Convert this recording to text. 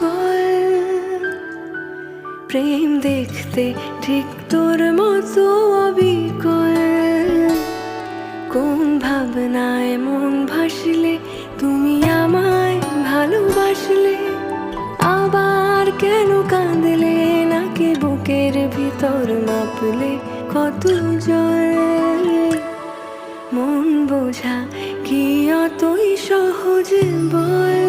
বল, প্রেম দেখতে ঠিক তোর মতো অবিকল। কোন ভাবনায় মন ভাসলে তুমি আমায় ভালোবাসলে, আবার কেন কাঁদলে নাকি বুকের ভিতর মাপলে কত জল। মন বোঝা কি অতই সহজ বল।